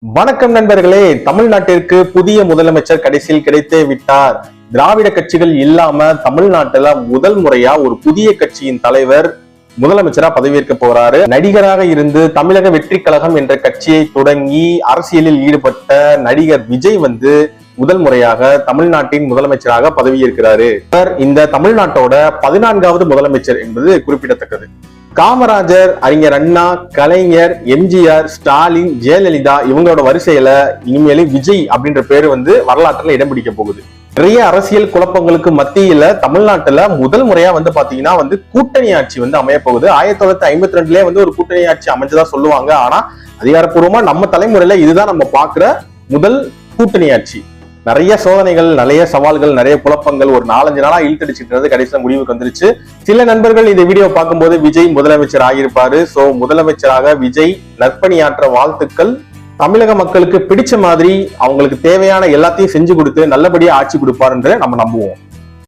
வணக்கம் நண்பர்களே. தமிழ்நாட்டிற்கு புதிய முதலமைச்சர் கடைசியில் கிடைத்தே விட்டார். திராவிட கட்சிகள் இல்லாம தமிழ்நாட்டுல முதல் முறையா ஒரு புதிய கட்சியின் தலைவர் முதலமைச்சரா பதவியேற்க போறாரு. நடிகராக இருந்து தமிழக வெற்றி கழகம் என்ற கட்சியை தொடங்கி அரசியலில் ஈடுபட்ட நடிகர் விஜய் முதல் முறையாக தமிழ்நாட்டின் முதலமைச்சராக பதவியேற்கிறாரு. இந்த தமிழ்நாட்டோட 14வது முதலமைச்சர் என்பது குறிப்பிடத்தக்கது. காமராஜர், அறிஞர் அண்ணா, கலைஞர், எம்ஜிஆர், ஸ்டாலின், ஜெயலலிதா இவங்களோட வரிசையில இனிமேல் விஜய் அப்படின்ற பேரு வரலாற்றுல இடம் பிடிக்க போகுது. நிறைய அரசியல் குழப்பங்களுக்கு மத்தியில தமிழ்நாட்டுல முதல் முறையா பாத்தீங்கன்னா கூட்டணி ஆட்சி அமைய போகுது. 1952லயே ஒரு கூட்டணி ஆட்சி அமைஞ்சதா சொல்லுவாங்க. ஆனா அதிகாரப்பூர்வமா நம்ம தலைமுறையில இதுதான் நம்ம பாக்குற முதல் கூட்டணி ஆட்சி. நிறைய சோதனைகள், நிறைய சவால்கள், நிறைய குழப்பங்கள் ஒரு 4-5 நாளா இழுத்தடிச்சிட்டு கடைசியில முடிவுக்கு வந்துருச்சு. சில நண்பர்கள் இந்த வீடியோ பார்க்கும்போது விஜய் முதலமைச்சர் ஆகியிருப்பாரு. சோ முதலமைச்சராக விஜய் நற்பணியாற்ற வாழ்த்துக்கள். தமிழக மக்களுக்கு பிடிச்ச மாதிரி அவங்களுக்கு தேவையான எல்லாத்தையும் செஞ்சு கொடுத்து நல்லபடியா ஆட்சி கொடுப்பார் என்று நம்ம நம்புவோம்.